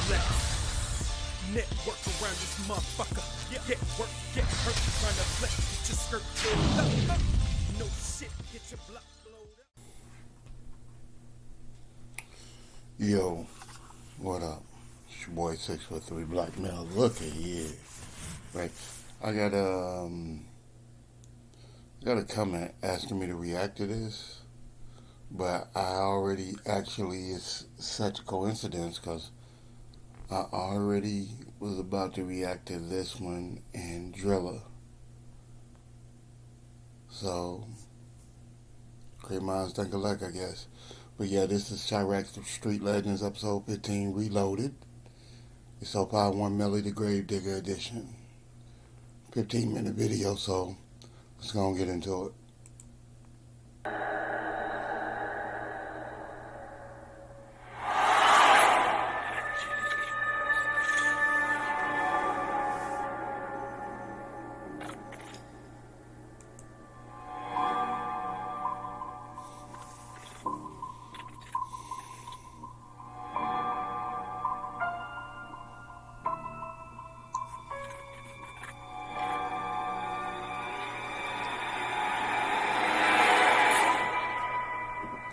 flex. Network around this motherfucker. Get work, get hurt, trying to flex. Get your skirt pulled up. No shit, get your block blowed up. Yo, what up? It's your boy 6'3" Black Male. Look at you, right? I got a comment asking me to react to this, but I already actually, it's such a coincidence because I already was about to react to this one and Driller. So, great minds think alike, I guess. But yeah, this is Chiraq Street Legends episode 15 Reloaded. It's 051 Melly the Gravedigger edition. 15-minute video, so let's go and get into it.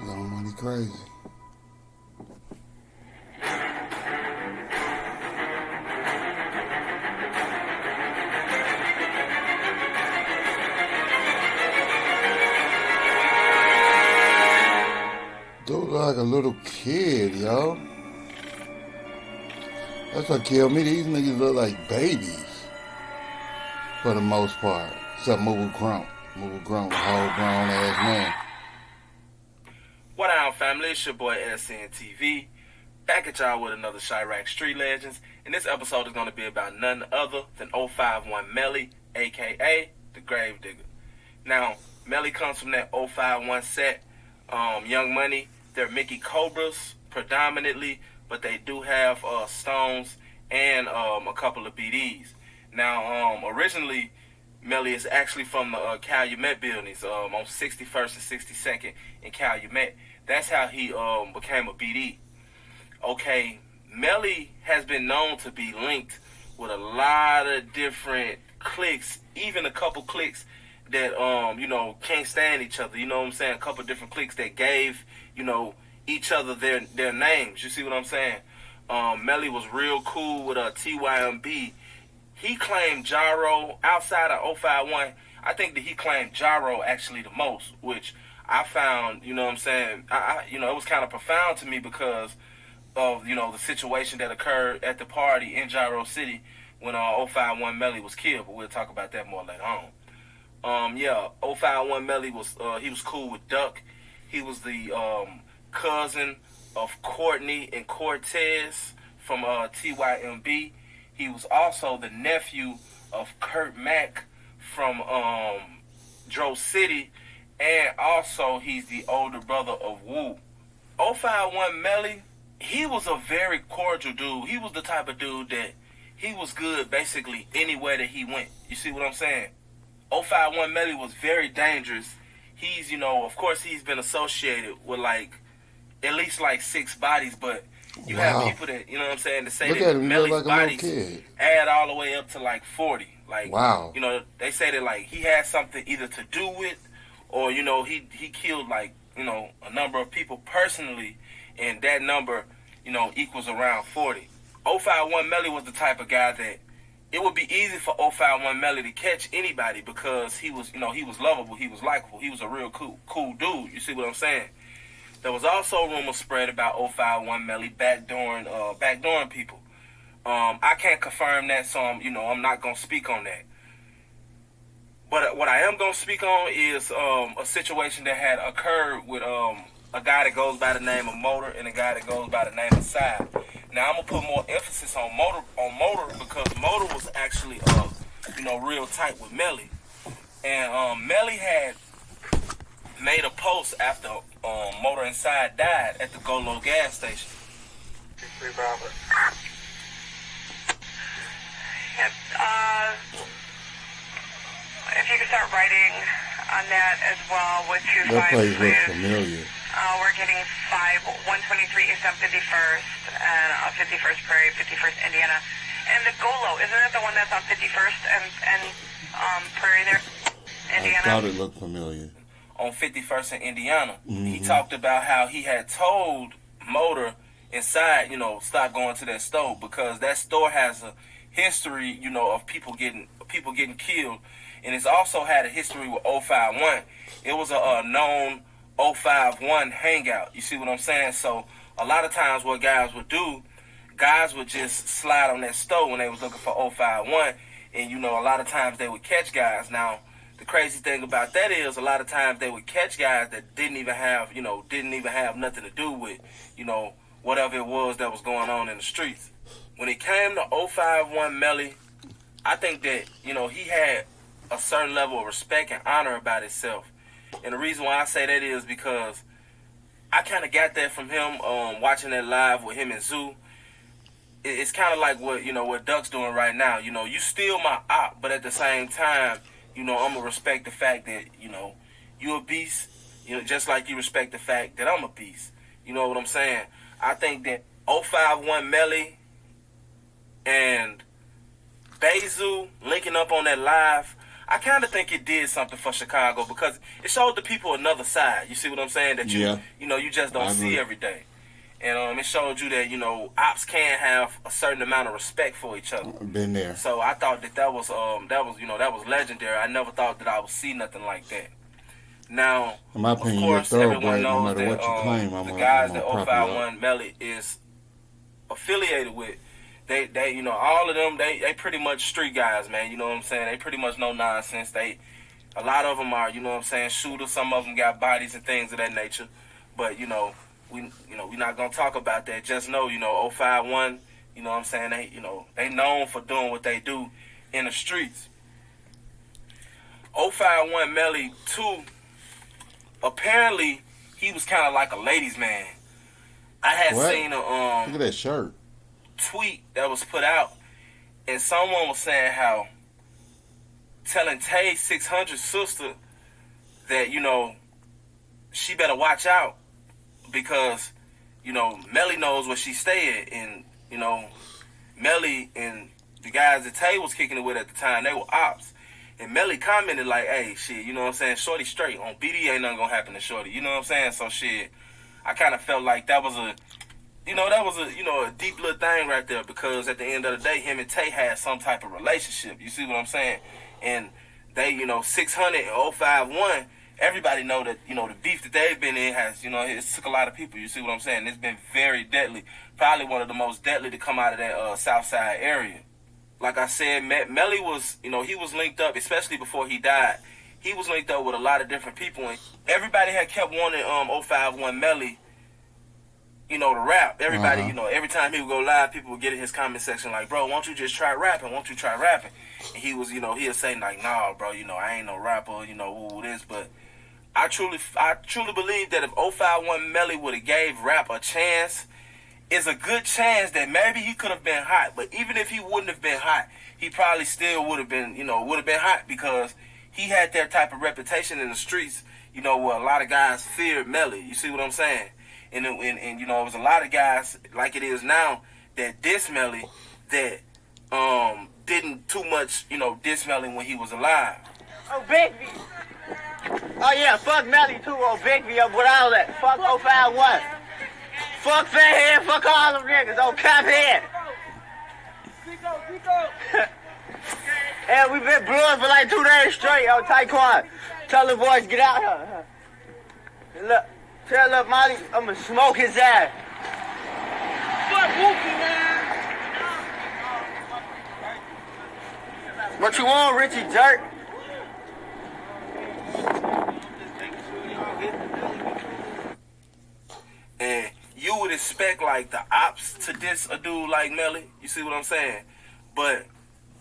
Young Money crazy. Dude look like a little kid, yo. That's what killed me. These niggas look like babies. For the most part. Except Moogle Grunt. Moogle Grunt, a whole grown ass man. What up, family? It's your boy SNTV. Back at y'all with another Chiraq Street Legends. And this episode is going to be about none other than 051 Melly, a.k.a. the Gravedigger. Now, Melly comes from that 051 set. Young Money, they're Mickey Cobras predominantly, but they do have Stones and a couple of BDs. Now, originally, Melly is actually from the Calumet buildings on 61st and 62nd in Calumet. That's how he became a BD. Okay, Melly has been known to be linked with a lot of different cliques, even a couple cliques that, can't stand each other. You know what I'm saying? A couple different cliques that gave, each other their names. You see what I'm saying? Melly was real cool with TYMB. He claimed Gyro outside of 051. I think that he claimed Gyro actually the most, which I found, it was kind of profound to me because of, the situation that occurred at the party in Gyro City when 051 Melly was killed, but we'll talk about that more later on. 051 Melly he was cool with Duck. He was the cousin of Courtney and Cortez from TYMB. He was also the nephew of Kurt Mack from Dro City, and also he's the older brother of Wu. 051 Melly, he was a very cordial dude. He was the type of dude that he was good basically anywhere that he went. You see what I'm saying? 051 Melly was very dangerous. He's, of course he's been associated with at least 6 bodies, but you have people that, that say Look that at him, Melly's like bodies add all the way up to 40. Wow. They say that he had something either to do with, or he killed a number of people personally, and that number equals around 40. 051 Melly was the type of guy that it would be easy for 051 Melly to catch anybody because he was lovable, he was likable, he was a real cool dude. You see what I'm saying? There was also rumors spread about 051 Melly backdooring people. I can't confirm that, so I'm not gonna speak on that. But what I am gonna speak on is a situation that had occurred with a guy that goes by the name of Motor and a guy that goes by the name of Side. Now I'm gonna put more emphasis on Motor because Motor was actually real tight with Melly, and Melly had made a post after Motor and Side died at the Go-Low gas station. Yep. If you could start writing on that as well with 253. That place looks familiar. We're getting 123 East on 51st, and 51st Prairie, 51st Indiana. And the Golo, isn't that the one that's on 51st and Prairie there? Indiana? I thought it looked familiar. On 51st in Indiana, Mm-hmm. he talked about how he had told Motor inside, stop going to that store because that store has a history, of people getting killed, and it's also had a history with 051. It was a known 051 hangout. You see what I'm saying? So a lot of times what guys would do, guys would just slide on that store when they was looking for 051, and a lot of times they would catch guys. Now the crazy thing about that is a lot of times they would catch guys that didn't even have nothing to do with, whatever it was that was going on in the streets. When it came to 051 Melly, I think that, he had a certain level of respect and honor about himself. And the reason why I say that is because I kind of got that from him watching that live with him and Zoo. It's kind of like what Duck's doing right now. You still my op, but at the same time, I'm going to respect the fact that, you a beast, just like you respect the fact that I'm a beast. You know what I'm saying? I think that 051 Melly and Bezu linking up on that live, I kind of think it did something for Chicago because it showed the people another side. You see what I'm saying? That you just don't see every day. And it showed you that, ops can have a certain amount of respect for each other. Been there. So I thought that was legendary. I never thought that I would see nothing like that. Now, in my opinion, of course, you're everyone knows no matter that what you claim, the guys that 051 Melly is affiliated with, they all of them, they pretty much street guys, man. You know what I'm saying? They pretty much no nonsense. A lot of them are, shooters. Some of them got bodies and things of that nature. But we're not gonna talk about that. Just know, 051, you know what I'm saying? They known for doing what they do in the streets. 051 Melly too. Apparently, he was kind of like a ladies' man. I had seen a look at that shirt tweet that was put out, and someone was saying how telling Tay 600 sister that she better watch out because Melly knows where she stay at, and Melly and the guys that Tay was kicking it with at the time, they were ops. And Melly commented like, hey, shit, you know what I'm saying? Shorty straight. On BD ain't nothing gonna happen to Shorty. You know what I'm saying? So shit, I kind of felt like that was a deep little thing right there because at the end of the day, him and Tay had some type of relationship. You see what I'm saying? And they, 600 and 051, everybody know that, the beef that they've been in has, it took a lot of people. You see what I'm saying? It's been very deadly. Probably one of the most deadly to come out of that South Side area. Like I said, Melly was, he was linked up, especially before he died. He was linked up with a lot of different people, and everybody had kept wanting 051 Melly, to rap. Everybody, every time he would go live, people would get in his comment section like, bro, won't you just try rapping? Won't you try rapping? And he was, he'll say like, nah, bro, I ain't no rapper, this. But I truly believe that if 051 Melly would have gave rap a chance, it's a good chance that maybe he could have been hot. But even if he wouldn't have been hot, he probably still would have been, hot because he had that type of reputation in the streets, where a lot of guys feared Melly. You see what I'm saying? And it was a lot of guys like it is now that diss Melly that didn't too much, diss Melly when he was alive. Oh, Big V. Oh, yeah, fuck Melly too, Big V, with all that. Fuck 051. Fuck Fathead, fuck all them niggas, Caphead. And we been blowing for like 2 days straight, Taekwon. Tell the boys get out here. Look, tell Molly, I'ma smoke his ass. Fuck Wookie, man. What you want, Richie Jerk? And you would expect like the ops to diss a dude like Melly. You see what I'm saying? But,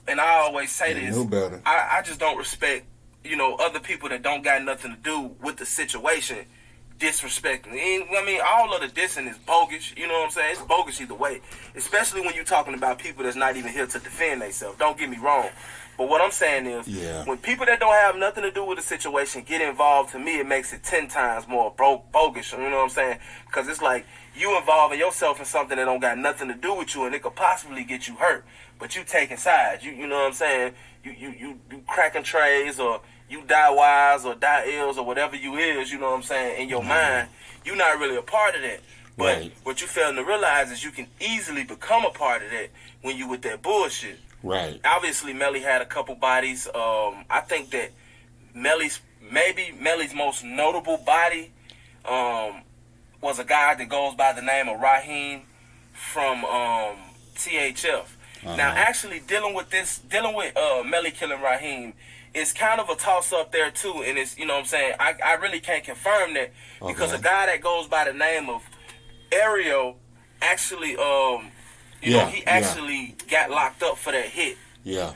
and I always say this, I just don't respect, other people that don't got nothing to do with the situation disrespecting. All of the dissing is bogus. You know what I'm saying? It's bogus either way. Especially when you're talking about people that's not even here to defend themselves. Don't get me wrong. But what I'm saying is, when people that don't have nothing to do with the situation get involved, to me, it makes it 10 times more bogus. You know what I'm saying? Because it's like you involving yourself in something that don't got nothing to do with you, and it could possibly get you hurt. But you taking sides. You know what I'm saying? You cracking trays, or you die wise or die ills or whatever you is. You know what I'm saying? In your mind, you're not really a part of that. But what you failing to realize is you can easily become a part of that when you with that bullshit. Right. Obviously, Melly had a couple bodies. I think that Melly's most notable body was a guy that goes by the name of Raheem from THF. Now, actually dealing with Melly killing Raheem is kind of a toss up there too, and it's, you know what I'm saying, I really can't confirm that because a guy that goes by the name of Ariel actually he actually got locked up for that hit. Yeah.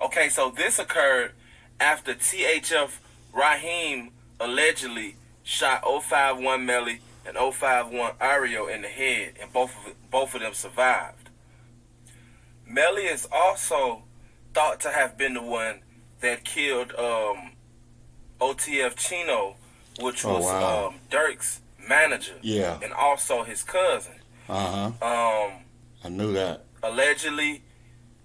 Okay, so this occurred after THF Raheem allegedly shot 051 Melly and 051 Ariel in the head, and both of them survived. Melly is also thought to have been the one that killed OTF Chino, which was Dirk's manager, and also his cousin. I knew that. Allegedly,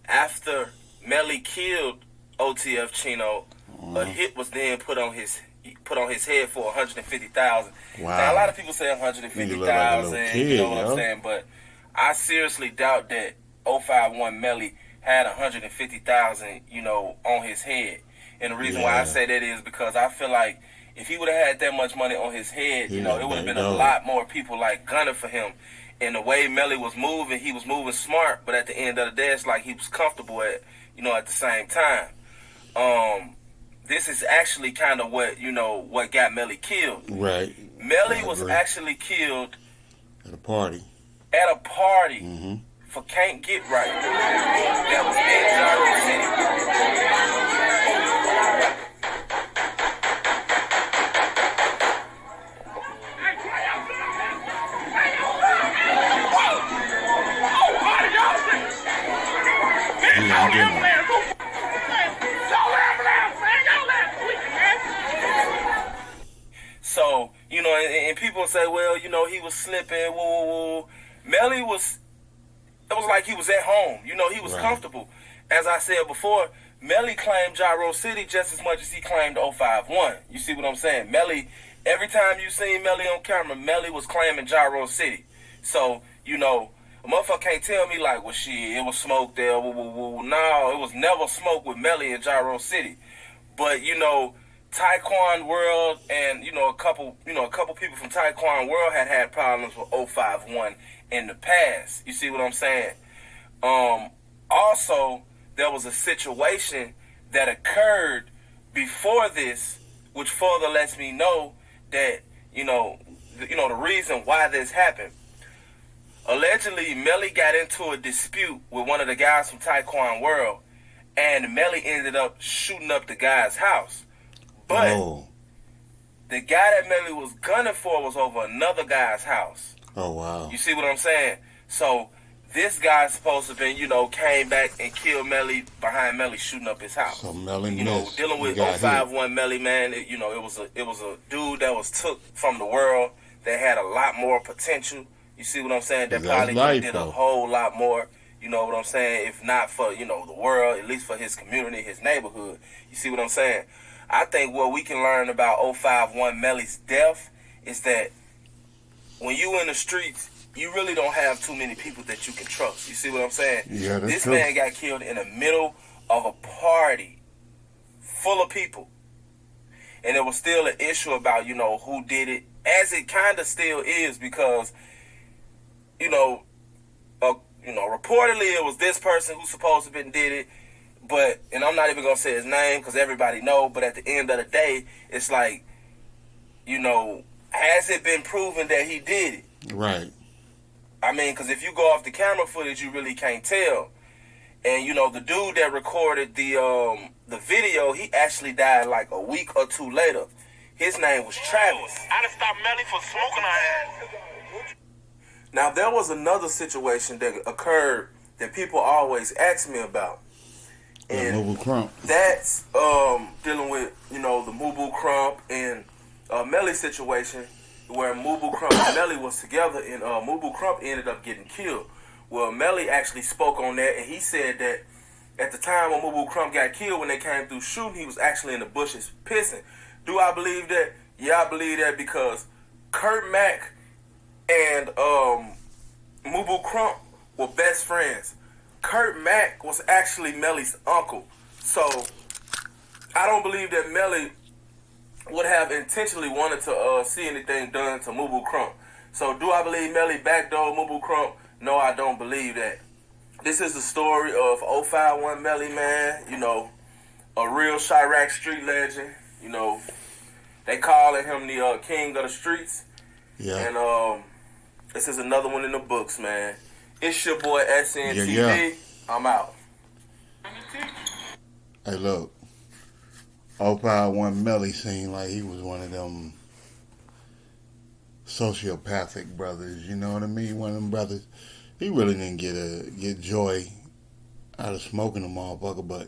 after Melly killed OTF Chino, a hit was then put on his head for $150,000. Wow. Now, a lot of people say $150,000. You know what I'm saying? But I seriously doubt that 051 Melly had $150,000, on his head. And the reason why I say that is because I feel like if he would have had that much money on his head, it would have been a lot more people like gunning for him. And the way Melly was moving, he was moving smart, but at the end of the day, it's like he was comfortable at the same time. This is actually kind of what got Melly killed. Right. Melly was actually killed at a party. For Can't Get Right. That was in Gyro City. So, and people say, well, he was slipping, woo. Melly it was like he was at home. He was comfortable. As I said before, Melly claimed Gyro City just as much as he claimed 051. You see what I'm saying? Melly, every time you seen Melly on camera, Melly was claiming Gyro City. So, a motherfucker can't tell me like, well, shit, it was smoke there, woo. No, it was never smoke with Melly in Gyro City. But, Taekwon World and, a couple people from Taekwon World had problems with 051 in the past. You see what I'm saying? Also, there was a situation that occurred before this, which further lets me know that, the reason why this happened. Allegedly, Melly got into a dispute with one of the guys from Taekwon World, and Melly ended up shooting up the guy's house. But the guy that Melly was gunning for was over another guy's house. Oh, wow. You see what I'm saying? So this guy's supposed to have been, came back and killed Melly behind Melly shooting up his house. So Melly dealing with 051 Melly, man, it was a dude that was took from the world that had a lot more potential. You see what I'm saying? That probably did a whole lot more. You know what I'm saying? If not for, the world, at least for his community, his neighborhood. You see what I'm saying? I think what we can learn about 051 Melly's death is that when you in the streets, you really don't have too many people that you can trust. You see what I'm saying? Yeah, that's true. This man got killed in the middle of a party full of people. And there was still an issue about, who did it, as it kind of still is, because, reportedly it was this person who supposed to have been did it. But, and I'm not even going to say his name because everybody know, but at the end of the day, it's like, has it been proven that he did it? Right. I mean, because if you go off the camera footage, you really can't tell. And, the dude that recorded the video, he actually died like a week or two later. His name was Travis. I done stopped Melly for smoking her ass. Now, there was another situation that occurred that people always ask me about. And Mobile Crump. that's dealing with, you know, the Mobile Crump and Melly situation, where Mobile Crump and Melly was together, and Mobile Crump ended up getting killed. Well, Melly actually spoke on that, and he said that at the time when Mobile Crump got killed, when they came through shooting, he was actually in the bushes pissing. Do I believe that? Yeah, I believe that, because Kurt Mack and Mobile Crump were best friends. Kurt Mack was actually Melly's uncle. So I don't believe that Melly would have intentionally wanted to see anything done to Mobile Crump. So do I believe Melly backdoored Mobile Crump? No, I don't believe that. This is the story of 051 Melly, man. You know, a real Chiraq street legend. You know, they calling him the king of the streets. Yeah. And this is another one in the books, man. It's your boy SNTV. Yeah. I'm out. Hey, look. 051 Melly seemed like he was one of them sociopathic brothers. You know what I mean? One of them brothers. He really didn't get joy out of smoking a motherfucker, but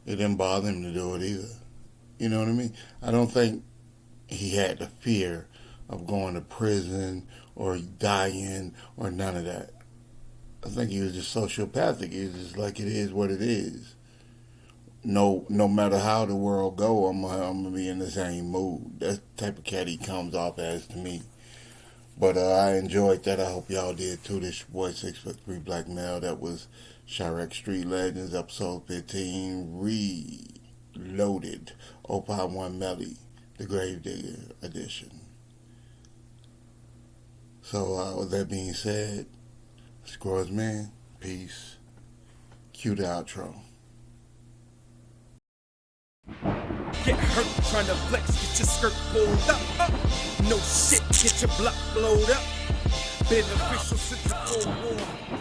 it didn't bother him to do it either. You know what I mean? I don't think he had the fear of going to prison or dying or none of that. I think he was just sociopathic. He was just like, it is what it is. No matter how the world go, I'm gonna be in the same mood. That's the type of cat he comes off as to me. But I enjoyed that. I hope y'all did too. This your boy 6'3" Black Male. That was Chiraq Street Legends, episode 15, reloaded. 051 Melly, the Gravedigger edition. So with that being said, Scrubs man, peace. Cue the outro. Get hurt trying to flex, get your skirt pulled up. No shit, get your block blowed up. Beneficial since the Cold War.